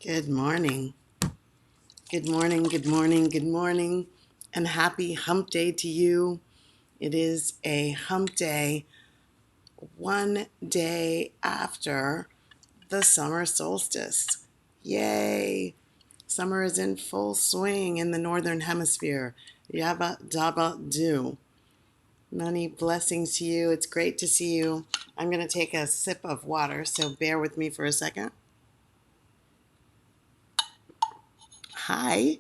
Good morning. Good morning. Good morning. Good morning. And happy hump day to you. It is a hump day one day after the summer solstice. Yay! Summer is in full swing in the northern hemisphere. Yabba dabba do. Many blessings to you. It's great to see you. I'm going to take a sip of water, so bear with me for a second. Hi.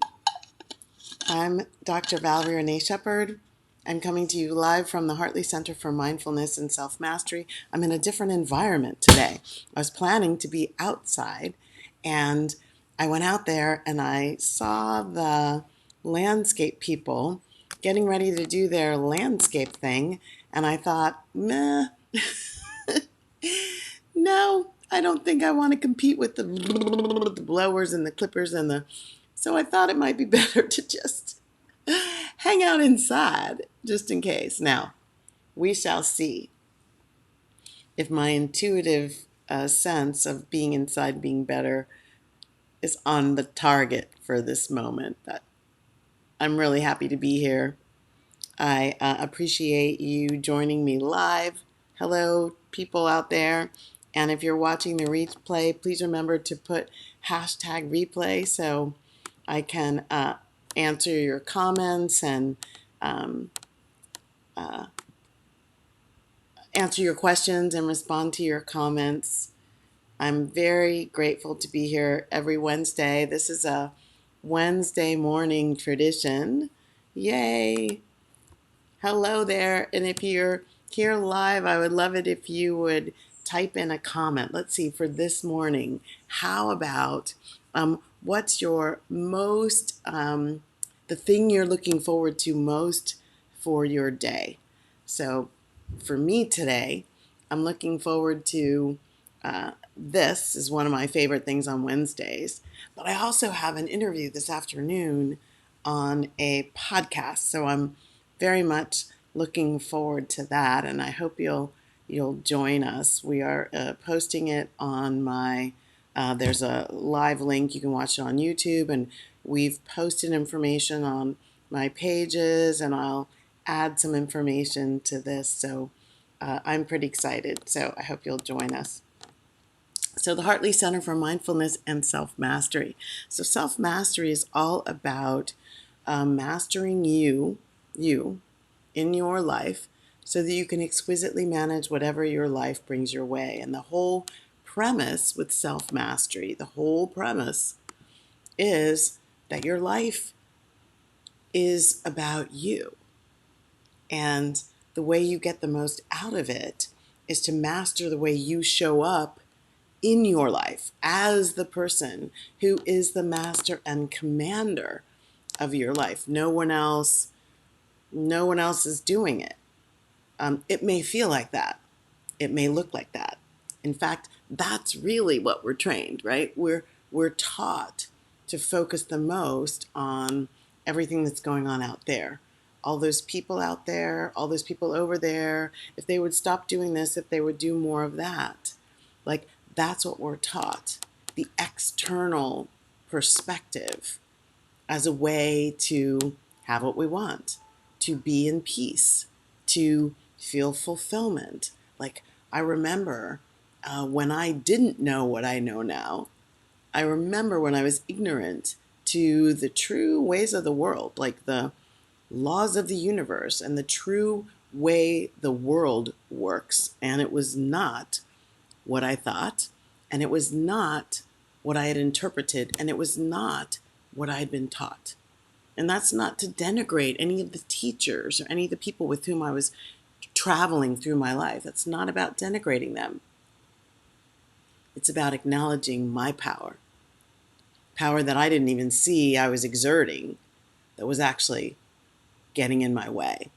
I'm Dr. Valerie Renee Shepherd. I'm coming to you live from the Hartley Center for Mindfulness and Self-Mastery. I'm in a different environment today. I was planning to be outside, and I went out there and I saw the landscape people getting ready to do their landscape thing, and I thought, meh, no, I don't think I want to compete with the blowers and the clippers and the. So I thought it might be better to just hang out inside just in case. Now, we shall see if my intuitive sense of being inside being better is on the target for this moment. But I'm really happy to be here. I appreciate you joining me live. Hello, people out there. And if you're watching the replay, please remember to put hashtag replay so I can answer your comments and um, uh, answer your questions and respond to your comments. I'm very grateful to be here every Wednesday. This is a Wednesday morning tradition. Yay! Hello there. And if you're here live, I would love it if you would type in a comment. Let's see, for this morning, how about what's your most, the thing you're looking forward to most for your day? So for me today, I'm looking forward to this is one of my favorite things on Wednesdays, but I also have an interview this afternoon on a podcast. So I'm very much looking forward to that, and I hope you'll join us. We are posting it on my. There's a live link. You can watch it on YouTube, and we've posted information on my pages, and I'll add some information to this. So I'm pretty excited. So I hope you'll join us. So the Hartley Center for Mindfulness and Self-Mastery. So self-mastery is all about mastering you in your life so that you can exquisitely manage whatever your life brings your way. And the whole premise with self-mastery, the whole premise is that your life is about you. And the way you get the most out of it is to master the way you show up in your life as the person who is the master and commander of your life. No one else is doing it. It may feel like that. It may look like that. In fact, that's really what we're trained, right? We're taught to focus the most on everything that's going on out there. All those people out there, all those people over there, if they would stop doing this, if they would do more of that. Like, that's what we're taught. The external perspective as a way to have what we want, to be in peace, to feel fulfillment. Like, I remember when I didn't know what I know now. I remember when I was ignorant to the true ways of the world, like the laws of the universe and the true way the world works. And it was not what I thought, and it was not what I had interpreted, and it was not what I had been taught. And that's not to denigrate any of the teachers or any of the people with whom I was traveling through my life. That's not about denigrating them. It's about acknowledging my power that I didn't even see I was exerting, that was actually getting in my way.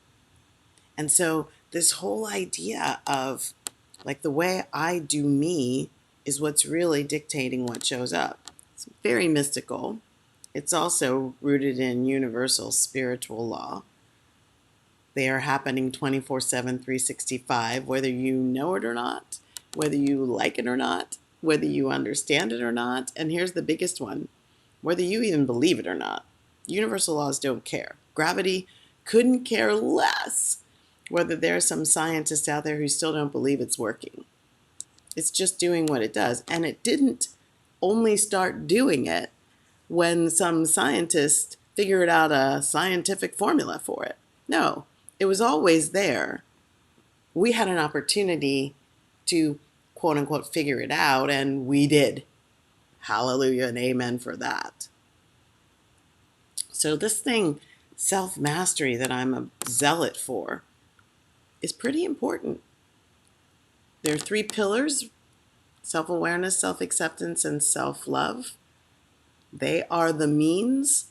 And so this whole idea of like the way I do me is what's really dictating what shows up. It's very mystical. It's also rooted in universal spiritual law. They are happening 24/7, 365, whether you know it or not, whether you like it or not. whether you understand it or not. And here's the biggest one, whether you even believe it or not. Universal laws don't care. Gravity couldn't care less whether there are some scientists out there who still don't believe it's working. It's just doing what it does. And it didn't only start doing it when some scientist figured out a scientific formula for it. No, it was always there. We had an opportunity to quote unquote figure it out, and we did. Hallelujah and amen for that. So this thing, self-mastery, that I'm a zealot for, is pretty important. There are 3 pillars: self-awareness, self-acceptance, and self-love. They are the means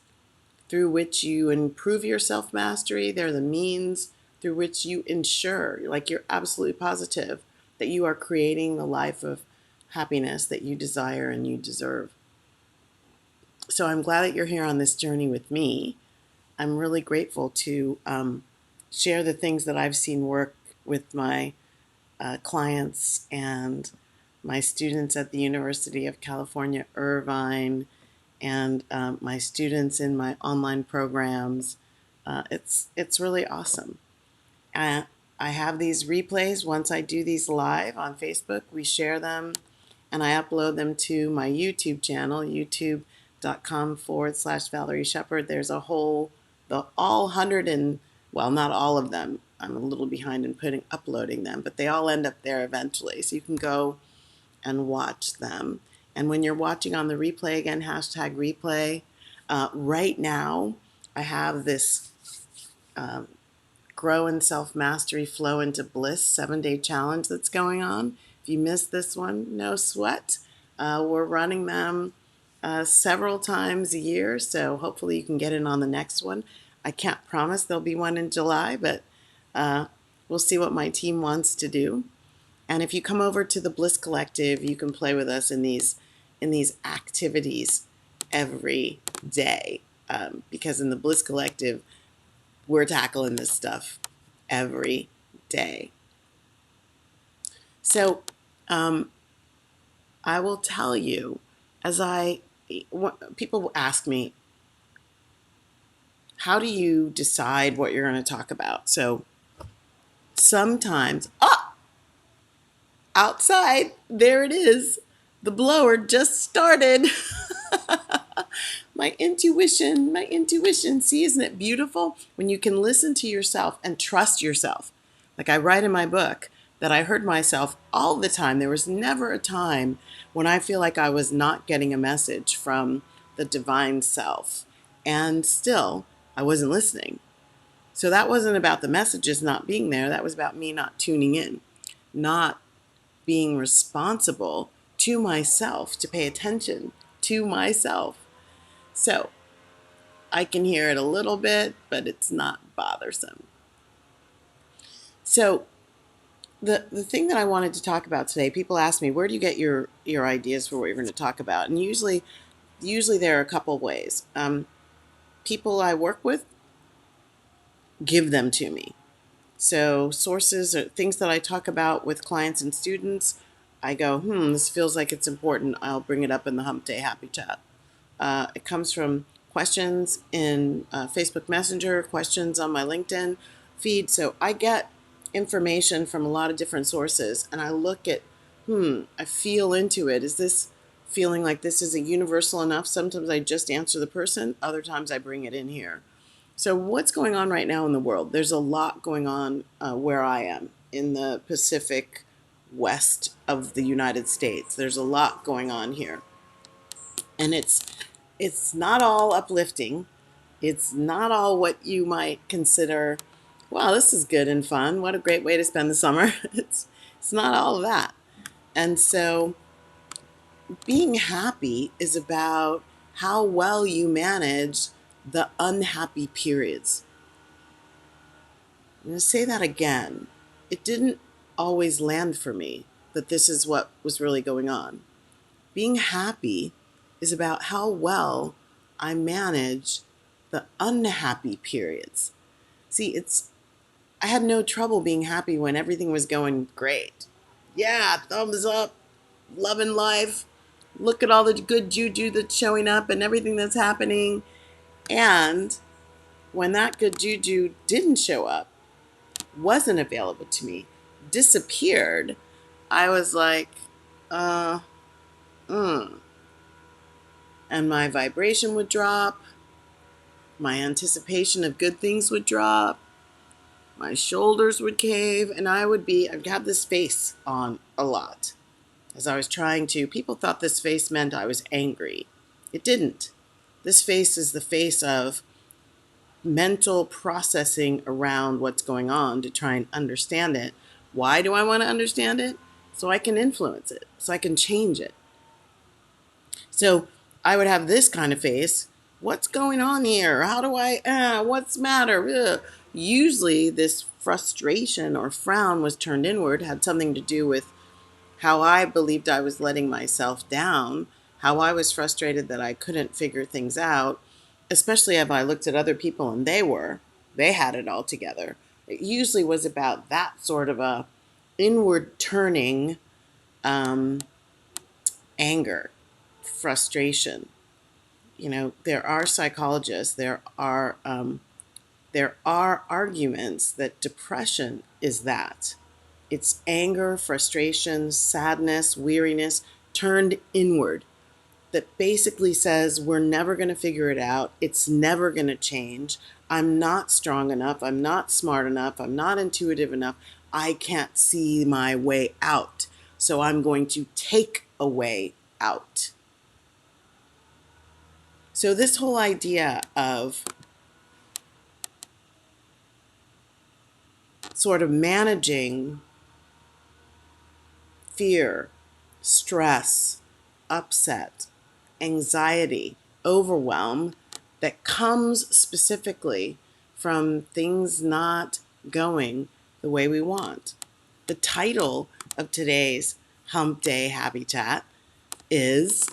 through which you improve your self-mastery. They're the means through which you ensure, like you're absolutely positive, that you are creating the life of happiness that you desire and you deserve. So I'm glad that you're here on this journey with me. I'm really grateful to share the things that I've seen work with my clients and my students at the University of California, Irvine, and my students in my online programs. It's really awesome. I have these replays. Once I do these live on Facebook, we share them, and I upload them to my YouTube channel, youtube.com/Valerie Shepard. There's a whole, all 100 and, well, not all of them. I'm a little behind in uploading them, but they all end up there eventually. So you can go and watch them. And when you're watching on the replay, again, #replay, right now I have this Grow in Self-Mastery, Flow into Bliss 7-day challenge that's going on. If you missed this one, no sweat. We're running them several times a year, so hopefully you can get in on the next one. I can't promise there'll be one in July, but we'll see what my team wants to do. And if you come over to the Bliss Collective, you can play with us in these activities every day. Because in the Bliss Collective, we're tackling this stuff every day. So I will tell you, people ask me, how do you decide what you're going to talk about? So sometimes, outside, there it is. The blower just started. My intuition. See, isn't it beautiful when you can listen to yourself and trust yourself? Like I write in my book that I heard myself all the time. There was never a time when I feel like I was not getting a message from the divine self. And still, I wasn't listening. So that wasn't about the messages not being there. That was about me not tuning in, not being responsible to myself, to pay attention to myself. So I can hear it a little bit, but it's not bothersome. So the thing that I wanted to talk about today, people ask me, where do you get your ideas for what you're going to talk about? And usually there are a couple ways. People I work with give them to me. So sources or things that I talk about with clients and students, I go, this feels like it's important. I'll bring it up in the Hump Day Happy Chat. It comes from questions in Facebook Messenger, questions on my LinkedIn feed. So I get information from a lot of different sources, and I look at, I feel into it. Is this feeling like this is a universal enough? Sometimes I just answer the person. Other times I bring it in here. So what's going on right now in the world? There's a lot going on where I am in the Pacific West of the United States. There's a lot going on here. And it's not all uplifting. It's not all what you might consider, wow, this is good and fun. What a great way to spend the summer. It's not all of that. And so being happy is about how well you manage the unhappy periods. I'm going to say that again. It didn't always land for me that this is what was really going on. Being happy is about how well I manage the unhappy periods. See, I had no trouble being happy when everything was going great. Yeah, thumbs up. loving life. Look at all the good juju that's showing up and everything that's happening. And when that good juju didn't show up, wasn't available to me, disappeared, I was like, uh, mm. And my vibration would drop. My anticipation of good things would drop. My shoulders would cave, and I'd have this face on a lot. As I was trying to, people thought this face meant I was angry. It didn't. This face is the face of mental processing around what's going on to try and understand it. Why do I want to understand it? So I can influence it, so I can change it. So I would have this kind of face. What's going on here? How do what's the matter? Ugh. Usually this frustration or frown was turned inward, had something to do with how I believed I was letting myself down, how I was frustrated that I couldn't figure things out, especially if I looked at other people and they had it all together. It usually was about that sort of a inward turning anger, frustration. There are psychologists, there are arguments that depression is that. It's anger, frustration, sadness, weariness turned inward that basically says we're never going to figure it out. It's never going to change. I'm not strong enough. I'm not smart enough. I'm not intuitive enough. I can't see my way out. So I'm going to take a way out. So this whole idea of sort of managing fear, stress, upset, anxiety, overwhelm that comes specifically from things not going the way we want. The title of today's Hump Day Habitat is,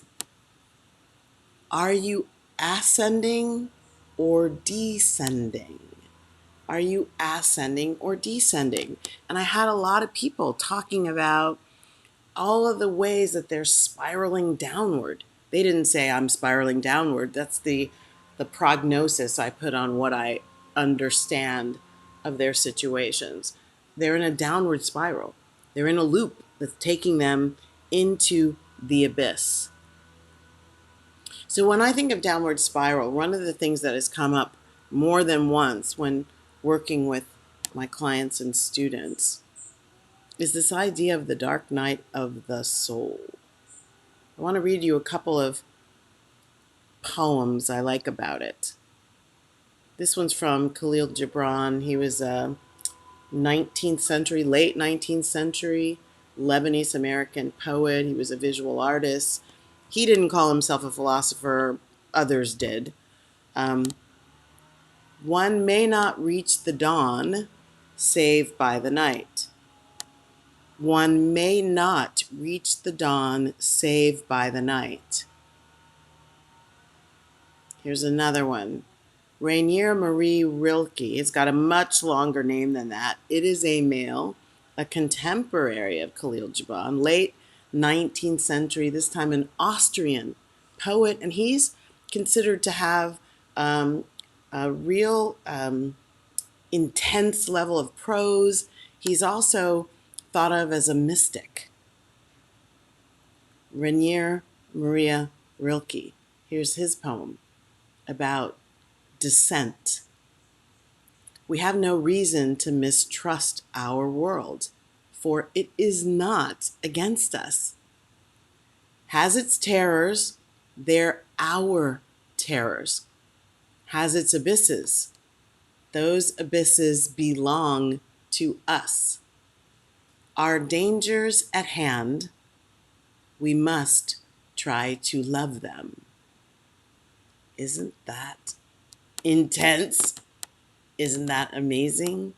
Are you ascending or descending? Are you ascending or descending? And I had a lot of people talking about all of the ways that they're spiraling downward. They didn't say I'm spiraling downward. That's the prognosis I put on what I understand of their situations. They're in a downward spiral. They're in a loop that's taking them into the abyss. So when I think of downward spiral, one of the things that has come up more than once when working with my clients and students is this idea of the dark night of the soul. I want to read you a couple of poems I like about it. This one's from Khalil Gibran. He was a 19th century, late 19th century Lebanese American poet. He was a visual artist. He didn't call himself a philosopher, others did. One may not reach the dawn save by the night. One may not reach the dawn save by the night. Here's another one. Rainier Marie Rilke. It's got a much longer name than that. It is a male, a contemporary of Khalil Gibran, late 19th century, this time an Austrian poet, and he's considered to have a real intense level of prose. He's also thought of as a mystic. Rainier Maria Rilke. Here's his poem about descent. We have no reason to mistrust our world, for it is not against us. Has its terrors, they're our terrors. Has its abysses, those abysses belong to us. Our dangers at hand, we must try to love them. Isn't that intense? Isn't that amazing?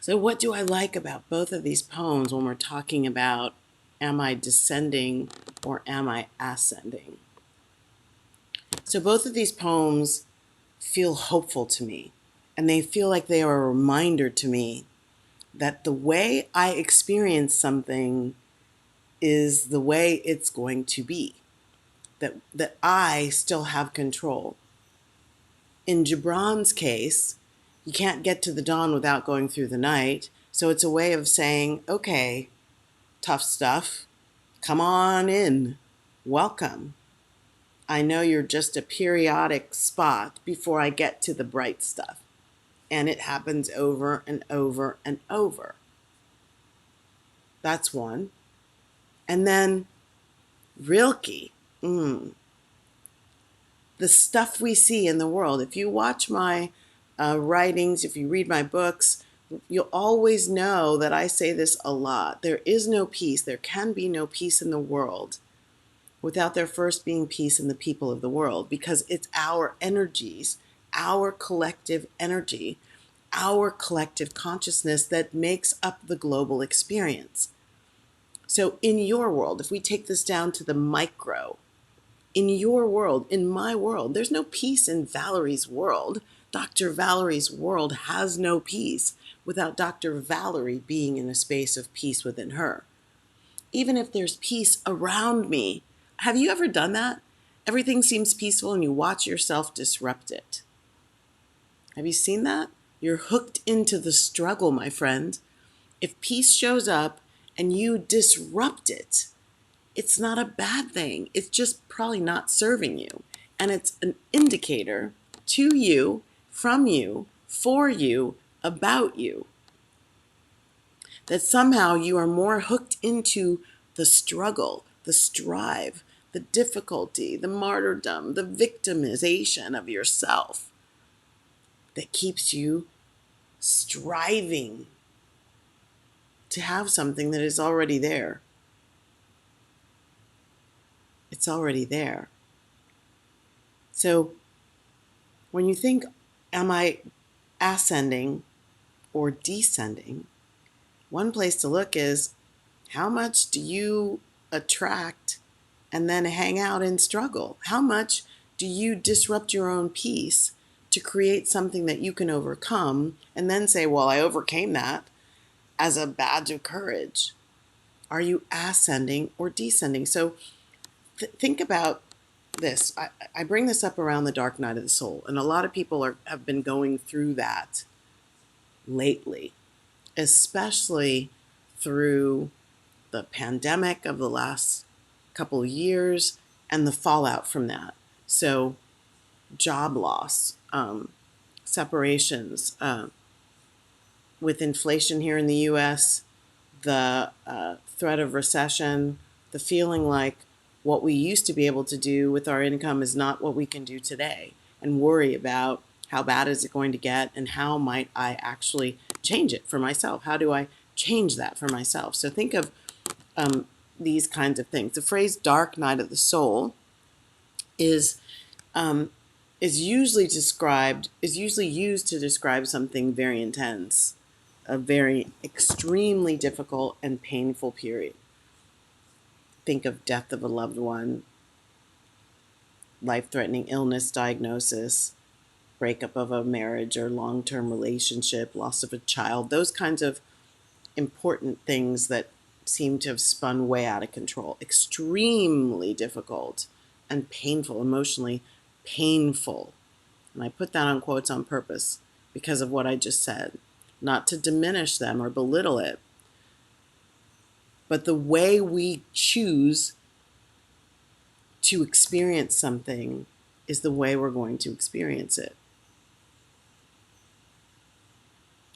So what do I like about both of these poems when we're talking about am I descending or am I ascending? So both of these poems feel hopeful to me, and they feel like they are a reminder to me that the way I experience something is the way it's going to be, that I still have control. In Gibran's case, you can't get to the dawn without going through the night. So it's a way of saying, okay, tough stuff, come on in, welcome. I know you're just a periodic spot before I get to the bright stuff. And it happens over and over and over. That's one. And then Rilke, the stuff we see in the world. If you watch my writings, if you read my books, you'll always know that I say this a lot. There is no peace. There can be no peace in the world without there first being peace in the people of the world, because it's our energies, our collective energy, our collective consciousness that makes up the global experience. So in your world, if we take this down to the micro, in your world, in my world, there's no peace in Valerie's world. Dr. Valerie's world has no peace without Dr. Valerie being in a space of peace within her. Even if there's peace around me, have you ever done that? Everything seems peaceful and you watch yourself disrupt it. Have you seen that? You're hooked into the struggle, my friend. If peace shows up and you disrupt it, it's not a bad thing. It's just probably not serving you. And it's an indicator to you, from you, for you, about you, that somehow you are more hooked into the struggle, the strive, the difficulty, the martyrdom, the victimization of yourself that keeps you striving to have something that is already there. It's already there. So when you think, am I ascending or descending? One place to look is, how much do you attract and then hang out and struggle? How much do you disrupt your own peace to create something that you can overcome and then say, well, I overcame that, as a badge of courage? Are you ascending or descending? So think about this. I bring this up around the dark night of the soul, and a lot of people have been going through that lately, especially through the pandemic of the last couple of years and the fallout from that. So job loss, separations, with inflation here in the US, the threat of recession, the feeling like what we used to be able to do with our income is not what we can do today, and worry about how bad is it going to get and how might I actually change it for myself? How do I change that for myself? So think of these kinds of things. The phrase dark night of the soul is usually used to describe something very intense, a very extremely difficult and painful period. Think of death of a loved one, life-threatening illness diagnosis, breakup of a marriage or long-term relationship, loss of a child, those kinds of important things that seem to have spun way out of control. Extremely difficult and painful, emotionally painful. And I put that on quotes on purpose because of what I just said. Not to diminish them or belittle it, but the way we choose to experience something is the way we're going to experience it.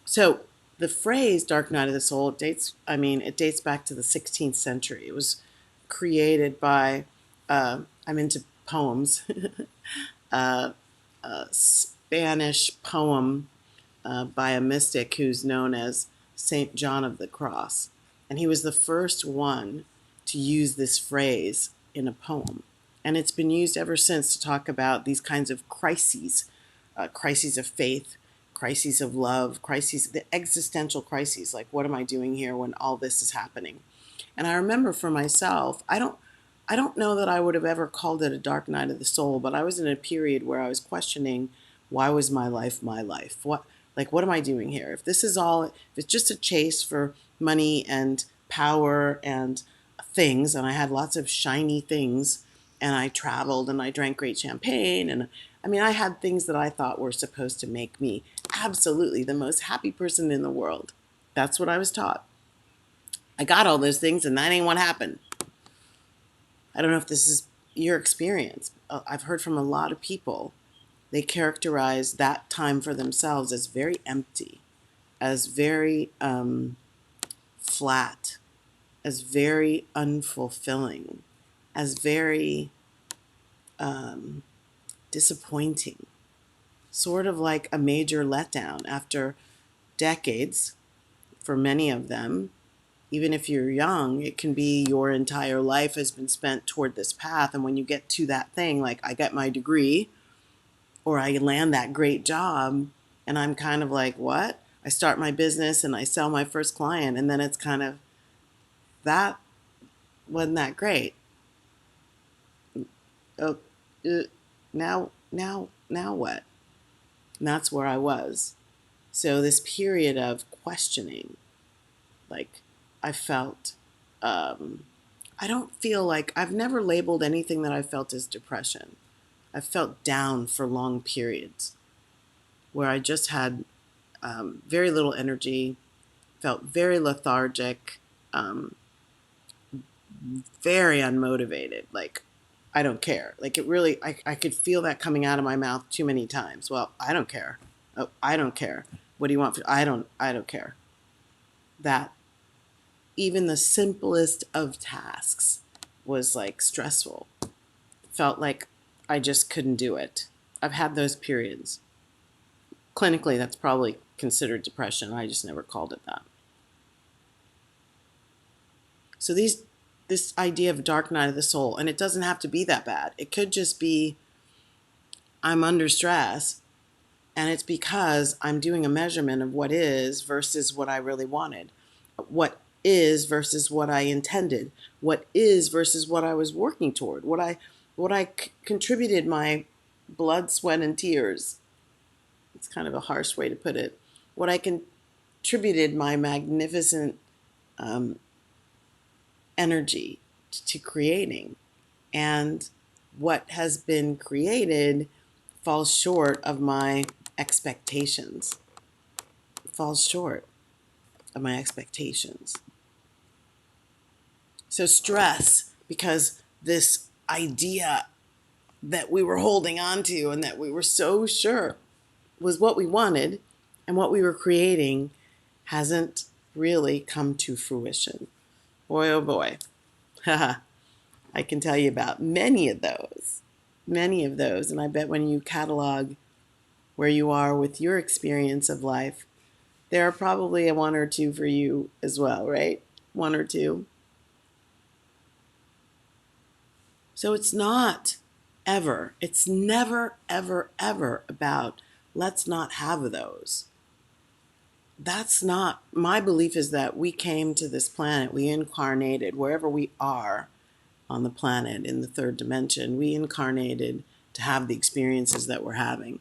So the phrase dark night of the soul dates back to the 16th century. It was created by, I'm into poems, a Spanish poem by a mystic who's known as Saint John of the Cross. And he was the first one to use this phrase in a poem. And it's been used ever since to talk about these kinds of crises, crises of faith, crises of love, crises, the existential crises, like what am I doing here when all this is happening? And I remember for myself, I don't know that I would have ever called it a dark night of the soul, but I was in a period where I was questioning, why was my life my life? What am I doing here? If this is all, if it's just a chase for money and power and things, and I had lots of shiny things, and I traveled and I drank great champagne, and I mean, I had things that I thought were supposed to make me absolutely the most happy person in the world. That's what I was taught. I got all those things, and that ain't what happened. I don't know if this is your experience. I've heard from a lot of people. They characterize that time for themselves as very empty, as very flat, as very unfulfilling, as very disappointing, sort of like a major letdown after decades. For many of them, even if you're young, it can be your entire life has been spent toward this path. And when you get to that thing, like I get my degree or I land that great job, and I'm kind of like, what? I start my business and I sell my first client, and then it's kind of, that wasn't that great. Oh, now what? And that's where I was. So this period of questioning, like I felt, I don't feel like, I've never labeled anything that I felt as depression. I felt down for long periods where I just had very little energy, felt very lethargic, um, very unmotivated. Like, I don't care. Like, it really, I could feel that coming out of my mouth too many times. Well, I don't care. Oh, I don't care. What do you want? I don't care. That even the simplest of tasks was like stressful. Felt like I just couldn't do it. I've had those periods. Clinically, that's probably considered depression. I just never called it that. So this idea of dark night of the soul, and it doesn't have to be that bad. It could just be I'm under stress, and it's because I'm doing a measurement of what is versus what I really wanted. What is versus what I intended. What is versus what I was working toward. What I contributed my blood, sweat, and tears. It's kind of a harsh way to put it. What I contributed my magnificent um, energy to creating. And what has been created falls short of my expectations. Falls short of my expectations. So stress, because this idea that we were holding on to and that we were so sure was what we wanted and what we were creating, hasn't really come to fruition. Boy, oh boy. I can tell you about many of those. Many of those. And I bet when you catalog where you are with your experience of life, there are probably a one or two for you as well, right? One or two. So it's not ever, it's never, ever, ever about let's not have those. That's not, my belief is that we came to this planet, we incarnated wherever we are on the planet in the third dimension, we incarnated to have the experiences that we're having.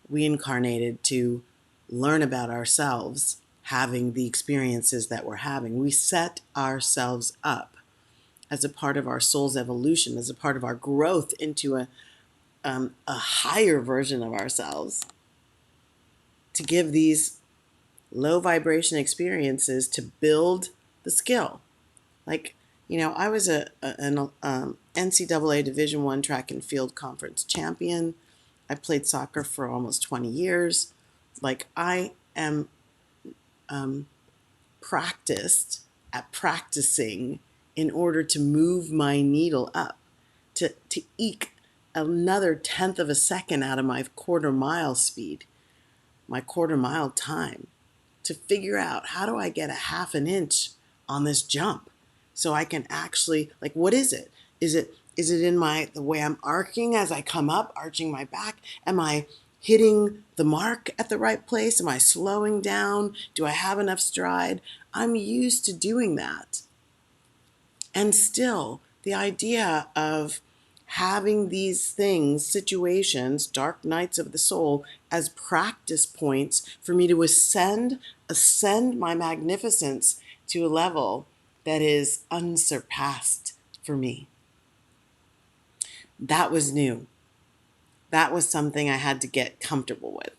We incarnated to learn about ourselves, having the experiences that we're having. We set ourselves up as a part of our soul's evolution, as a part of our growth into a higher version of ourselves, to give these low vibration experiences to build the skill. Like, I was an NCAA Division I track and field conference champion. I played soccer for almost 20 years. Like, I am practiced at practicing in order to move my needle up, to eke another tenth of a second out of my quarter mile speed, my quarter mile time, to figure out how do I get a half an inch on this jump so I can actually, like, what is it? Is it in the way I'm arcing as I come up, arching my back? Am I hitting the mark at the right place? Am I slowing down? Do I have enough stride? I'm used to doing that. And still, the idea of having these things, situations, dark nights of the soul, as practice points for me to ascend my magnificence to a level that is unsurpassed for me. That was new. That was something I had to get comfortable with.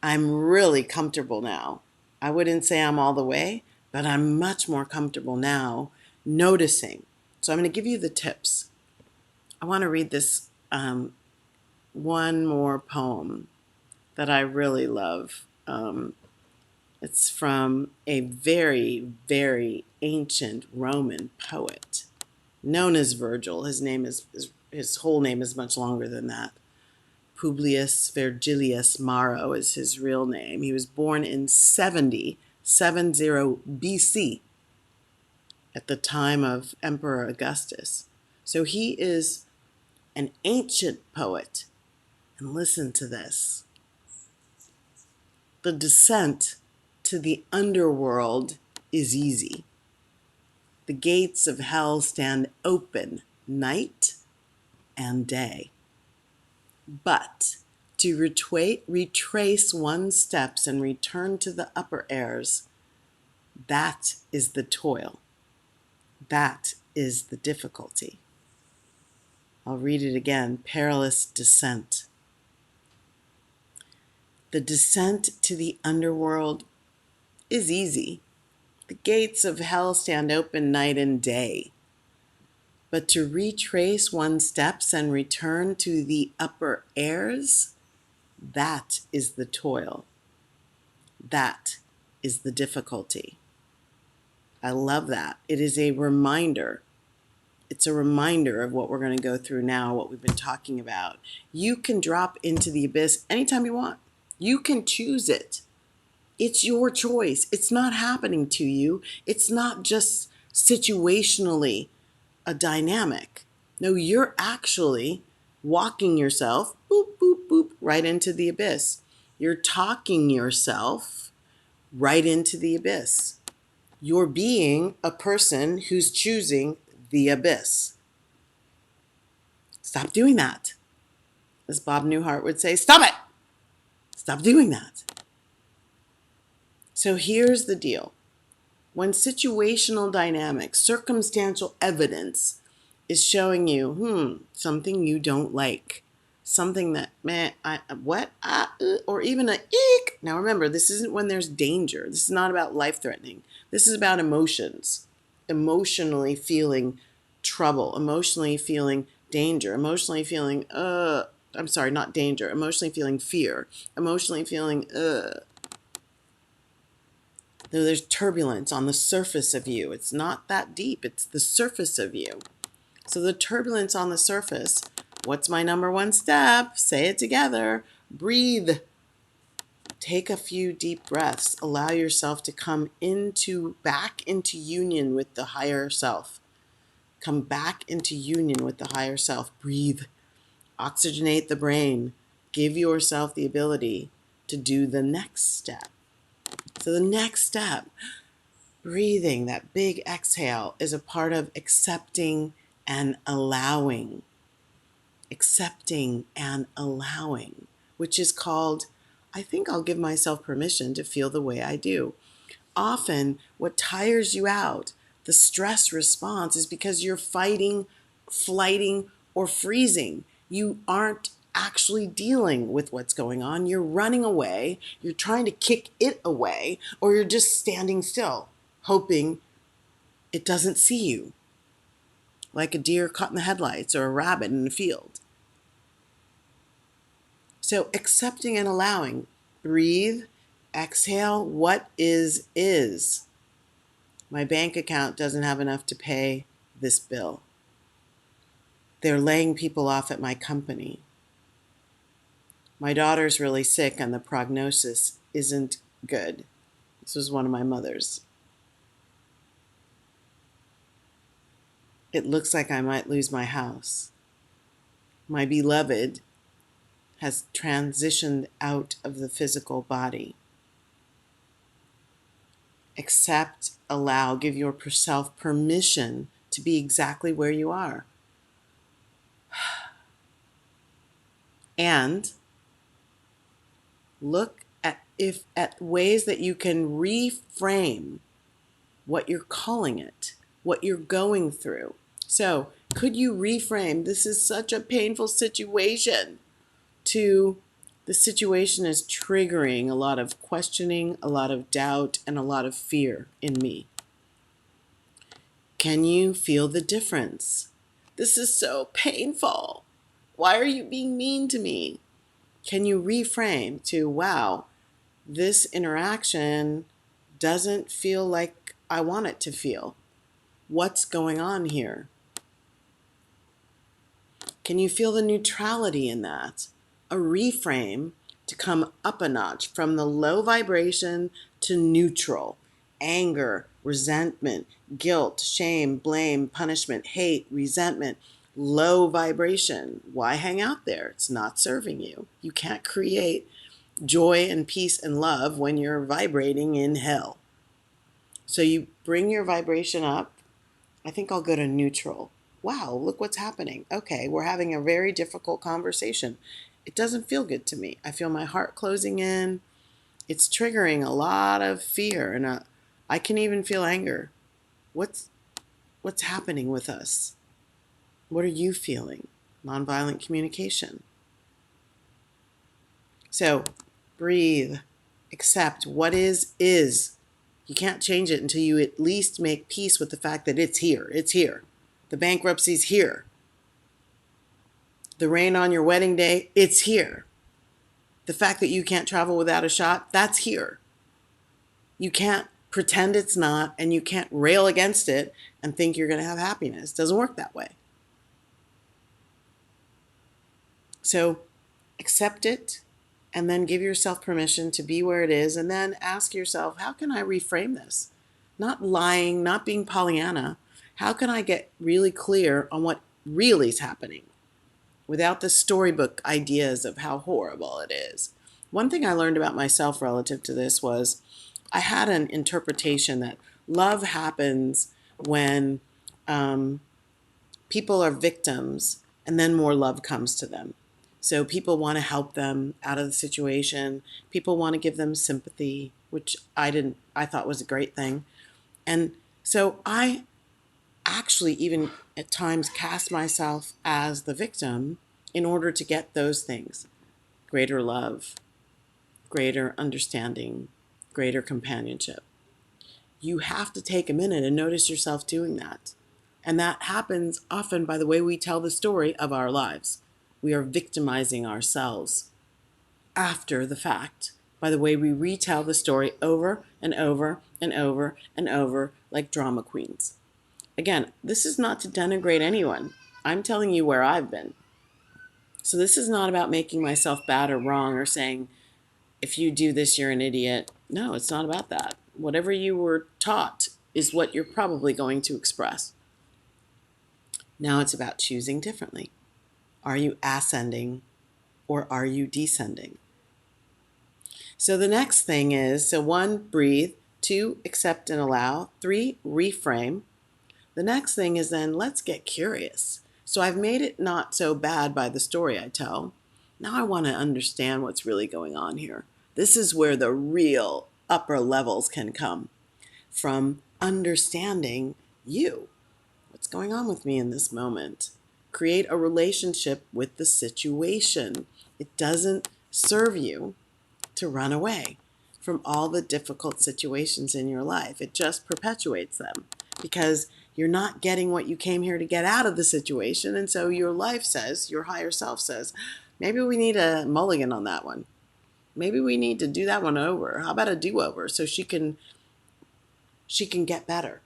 I'm really comfortable now. I wouldn't say I'm all the way, but I'm much more comfortable now noticing. So I'm going to give you the tips. I want to read this one more poem that I really love. It's from a very, very ancient Roman poet known as Virgil. His whole name is much longer than that. Publius Vergilius Maro is his real name. He was born in 70 BC at the time of Emperor Augustus. So he is an ancient poet. And listen to this. The descent to the underworld is easy. The gates of hell stand open night and day. But to retrace one's steps and return to the upper airs, that is the toil. That is the difficulty. I'll read it again. Perilous Descent. The descent to the underworld is easy. The gates of hell stand open night and day. But to retrace one's steps and return to the upper airs, that is the toil. That is the difficulty. I love that. It is a reminder. It's a reminder of what we're going to go through now, what we've been talking about. You can drop into the abyss anytime you want. You can choose it. It's your choice. It's not happening to you. It's not just situationally a dynamic. No, you're actually walking yourself, boop, boop, boop, right into the abyss. You're talking yourself right into the abyss. You're being a person who's choosing the abyss. Stop doing that. As Bob Newhart would say, stop it. Stop doing that. So here's the deal. When situational dynamics, circumstantial evidence is showing you, something you don't like, something that, or even a eek. Now remember, this isn't when there's danger. This is not about life-threatening. This is about emotions, emotionally feeling trouble, emotionally feeling danger, emotionally feeling, not danger, emotionally feeling fear, emotionally feeling, There's turbulence on the surface of you. It's not that deep. It's the surface of you. So the turbulence on the surface, what's my number one step? Say it together. Breathe. Take a few deep breaths. Allow yourself to come back into union with the higher self. Come back into union with the higher self. Breathe. Oxygenate the brain. Give yourself the ability to do the next step. So the next step, breathing, that big exhale, is a part of accepting and allowing. Accepting and allowing, which is called, I think I'll give myself permission to feel the way I do. Often, what tires you out, the stress response, is because you're fighting, flighting, or freezing. You aren't actually dealing with what's going on. You're running away, you're trying to kick it away, or you're just standing still, hoping it doesn't see you, like a deer caught in the headlights or a rabbit in a field. So accepting and allowing. Breathe, exhale, what is. My bank account doesn't have enough to pay this bill. They're laying people off at my company. My daughter's really sick and the prognosis isn't good. This was one of my mother's. It looks like I might lose my house. My beloved has transitioned out of the physical body. Accept, allow, give yourself permission to be exactly where you are. And look at ways that you can reframe what you're calling it, what you're going through. So could you reframe, this is such a painful situation, to the situation is triggering a lot of questioning, a lot of doubt, and a lot of fear in me. Can you feel the difference? This is so painful. Why are you being mean to me? Can you reframe to, wow, this interaction doesn't feel like I want it to feel. What's going on here? Can you feel the neutrality in that? A reframe to come up a notch from the low vibration to neutral. Anger, resentment, guilt, shame, blame, punishment, hate, resentment, low vibration. Why hang out there? It's not serving you. You can't create joy and peace and love when you're vibrating in hell. So you bring your vibration up. I think I'll go to neutral. Wow, look what's happening. Okay, we're having a very difficult conversation. It doesn't feel good to me. I feel my heart closing in. It's triggering a lot of fear, and I can even feel anger. What's happening with us? What are you feeling? Nonviolent communication. So breathe. Accept what is. You can't change it until you at least make peace with the fact that it's here. It's here. The bankruptcy's here. The rain on your wedding day, it's here. The fact that you can't travel without a shot, that's here. You can't pretend it's not, and you can't rail against it and think you're going to have happiness. It doesn't work that way. So accept it, and then give yourself permission to be where it is, and then ask yourself, how can I reframe this? Not lying, not being Pollyanna. How can I get really clear on what really is happening without the storybook ideas of how horrible it is? One thing I learned about myself relative to this was I had an interpretation that love happens when people are victims and then more love comes to them. So people want to help them out of the situation. People want to give them sympathy, which I thought was a great thing. And so I actually even at times cast myself as the victim in order to get those things: greater love, greater understanding, greater companionship. You have to take a minute and notice yourself doing that. And that happens often by the way we tell the story of our lives. We are victimizing ourselves after the fact by the way we retell the story over and over and over and over like drama queens. Again, this is not to denigrate anyone. I'm telling you where I've been. So this is not about making myself bad or wrong or saying, if you do this, you're an idiot. No, it's not about that. Whatever you were taught is what you're probably going to express. Now it's about choosing differently. Are you ascending or are you descending? So the next thing is, so 1, breathe. 2, accept and allow. 3, reframe. The next thing is then let's get curious. So I've made it not so bad by the story I tell. Now I want to understand what's really going on here. This is where the real upper levels can come from, understanding you. What's going on with me in this moment? Create a relationship with the situation. It doesn't serve you to run away from all the difficult situations in your life. It just perpetuates them because you're not getting what you came here to get out of the situation. And so your life says, your higher self says, maybe we need a mulligan on that one. Maybe we need to do that one over. How about a do-over so she can get better.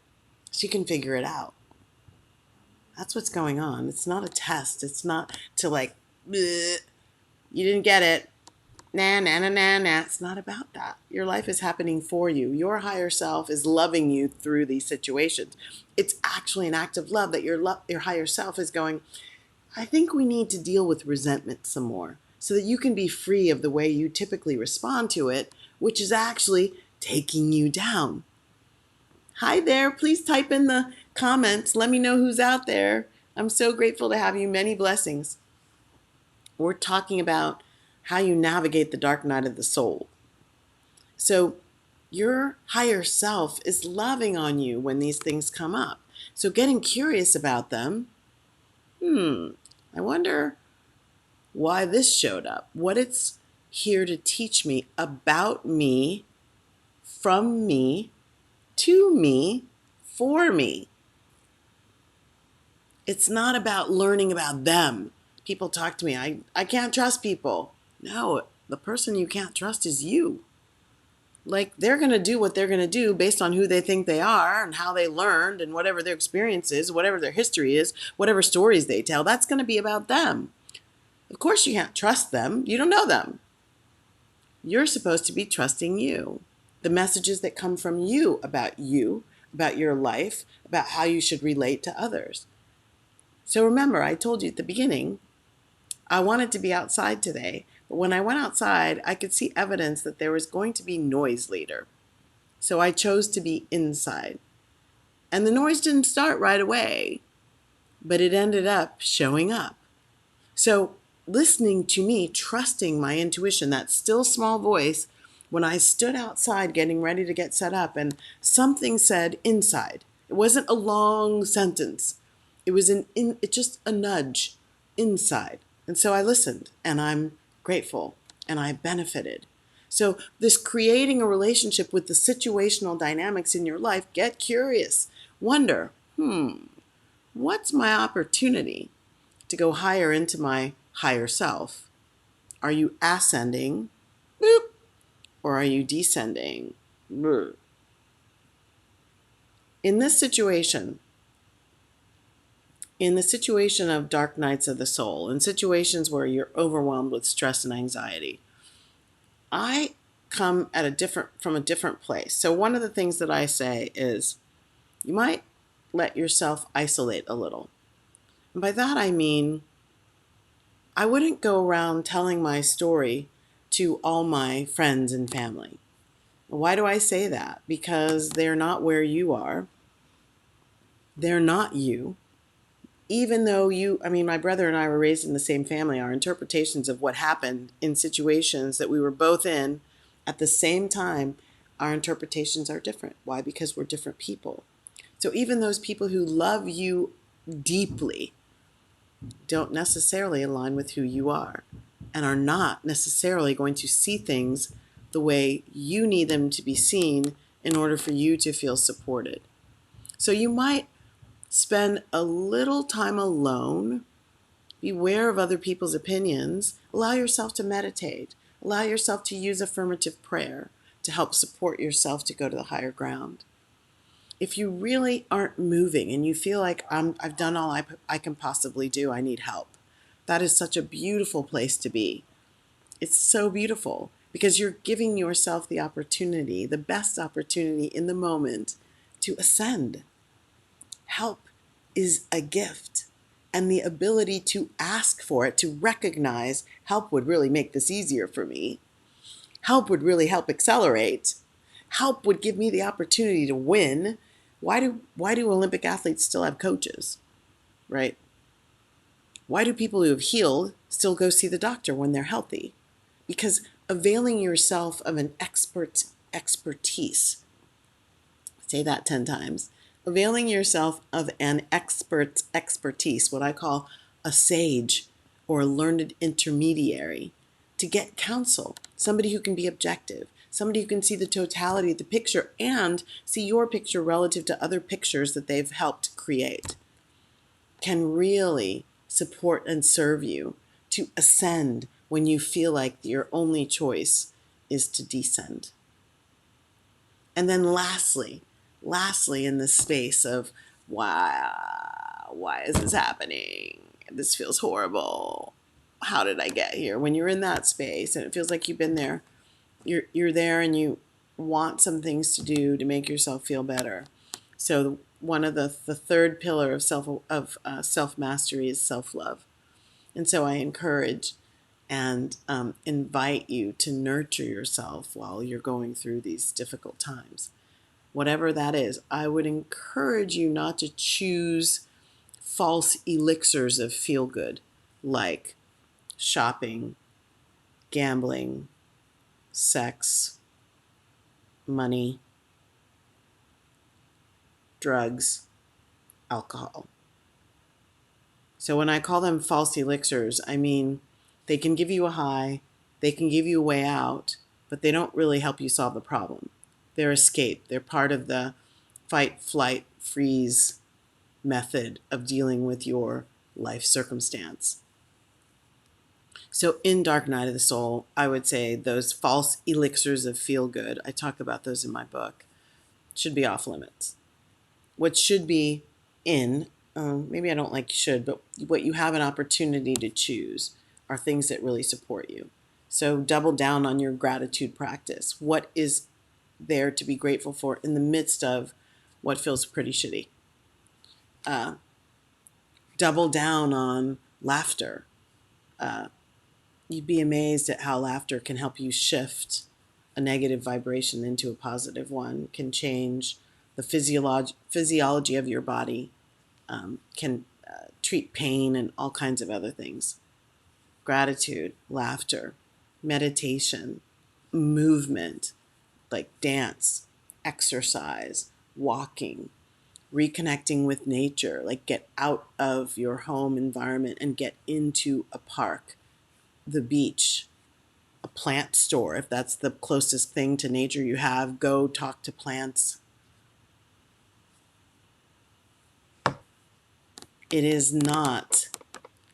She can figure it out. That's what's going on. It's not a test. It's not to like, you didn't get it. Nah, nah, nah, nah, nah. It's not about that. Your life is happening for you. Your higher self is loving you through these situations. It's actually an act of love that your higher self is going, I think we need to deal with resentment some more so that you can be free of the way you typically respond to it, which is actually taking you down. Hi there. Please type in the comments. Let me know who's out there. I'm so grateful to have you. Many blessings. We're talking about how you navigate the dark night of the soul. So Your higher self is loving on you when these things come up. So getting curious about them, I wonder why this showed up, what it's here to teach me about me, from me, to me, for me. It's not about learning about them. People talk to me, I can't trust people. No, the person you can't trust is you. Like, they're going to do what they're going to do based on who they think they are and how they learned and whatever their experience is, whatever their history is, whatever stories they tell, that's going to be about them. Of course you can't trust them. You don't know them. You're supposed to be trusting you. The messages that come from you, about your life, about how you should relate to others. So remember, I told you at the beginning, I wanted to be outside today. But when I went outside, I could see evidence that there was going to be noise later. So I chose to be inside. And the noise didn't start right away, but it ended up showing up. So listening to me, trusting my intuition, that still small voice, when I stood outside getting ready to get set up and something said inside. It wasn't a long sentence. It was just a nudge inside. And so I listened, and I'm grateful, and I benefited. So this creating a relationship with the situational dynamics in your life, get curious. Wonder, what's my opportunity to go higher into my higher self? Are you ascending, boop, or are you descending? Boop. In this situation, in the situation of dark nights of the soul, in situations where you're overwhelmed with stress and anxiety, I come from a different place. So one of the things that I say is, you might let yourself isolate a little. And by that I mean, I wouldn't go around telling my story to all my friends and family. Why do I say that? Because they're not where you are. They're not you. Even though my brother and I were raised in the same family, our interpretations of what happened in situations that we were both in at the same time, our interpretations are different. Why? Because we're different people. So even those people who love you deeply don't necessarily align with who you are and are not necessarily going to see things the way you need them to be seen in order for you to feel supported. So you might spend a little time alone, beware of other people's opinions, allow yourself to meditate, allow yourself to use affirmative prayer to help support yourself to go to the higher ground. If you really aren't moving and you feel like I've done all I can possibly do, I need help, that is such a beautiful place to be. It's so beautiful because you're giving yourself the opportunity, the best opportunity in the moment, to ascend. Help is a gift, and the ability to ask for it, to recognize help would really make this easier for me. Help would really help accelerate. Help would give me the opportunity to win. Why do Olympic athletes still have coaches, right? Why do people who have healed still go see the doctor when they're healthy? Because availing yourself of an expertise, say that 10 times, availing yourself of an expertise, what I call a sage or a learned intermediary, to get counsel, somebody who can be objective, somebody who can see the totality of the picture and see your picture relative to other pictures that they've helped create, can really support and serve you to ascend when you feel like your only choice is to descend. And then lastly, in the space of, why is this happening? This feels horrible. How did I get here? When you're in that space and it feels like you've been there, you're there and you want some things to do to make yourself feel better. So one of the third pillar of self mastery is self-love. And so I encourage and invite you to nurture yourself while you're going through these difficult times. Whatever that is, I would encourage you not to choose false elixirs of feel good, like shopping, gambling, sex, money, drugs, alcohol. So when I call them false elixirs, I mean they can give you a high, they can give you a way out, but they don't really help you solve the problem. They're escape. They're part of the fight, flight, freeze method of dealing with your life circumstance. So in Dark Night of the Soul, I would say those false elixirs of feel good, I talk about those in my book, should be off limits. What should be in, maybe I don't like should, but what you have an opportunity to choose are things that really support you. So double down on your gratitude practice. What is there to be grateful for in the midst of what feels pretty shitty? Double down on laughter. You'd be amazed at how laughter can help you shift a negative vibration into a positive one, can change the physiology of your body, can treat pain and all kinds of other things. Gratitude, laughter, meditation, movement, like dance, exercise, walking, reconnecting with nature, like get out of your home environment and get into a park, the beach, a plant store. If that's the closest thing to nature you have, go talk to plants. It is not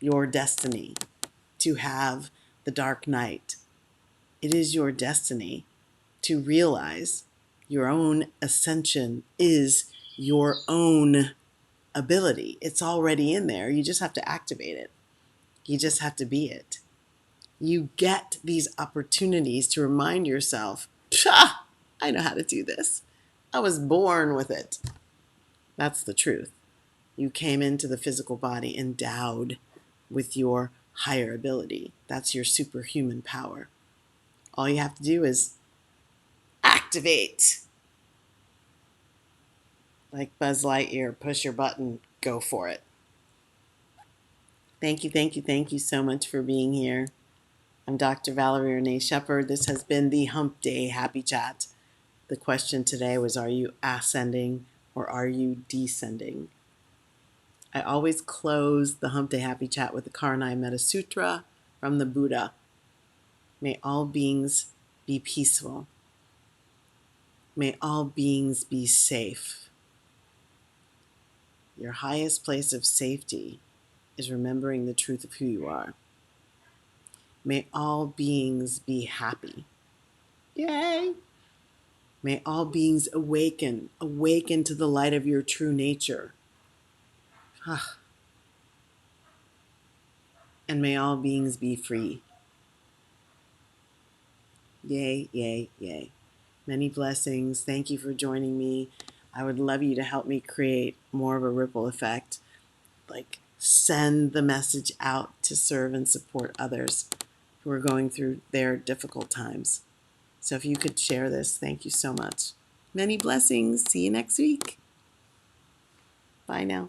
your destiny to have the dark night. It is your destiny to realize your own ascension is your own ability. It's already in there. You just have to activate it. You just have to be it. You get these opportunities to remind yourself, I know how to do this. I was born with it. That's the truth. You came into the physical body endowed with your higher ability. That's your superhuman power. All you have to do is activate. Like Buzz Lightyear, push your button, go for it. Thank you, thank you, thank you so much for being here. I'm Dr. Valerie Renee Shepard. This has been the Hump Day Happy Chat. The question today was, are you ascending or are you descending? I always close the Hump Day Happy Chat with the Karanai Metta Sutra from the Buddha. May all beings be peaceful. May all beings be safe. Your highest place of safety is remembering the truth of who you are. May all beings be happy. Yay! May all beings awaken to the light of your true nature. And may all beings be free. Yay, yay, yay. Many blessings. Thank you for joining me. I would love you to help me create more of a ripple effect. Like, send the message out to serve and support others who are going through their difficult times. So if you could share this, thank you so much. Many blessings. See you next week. Bye now.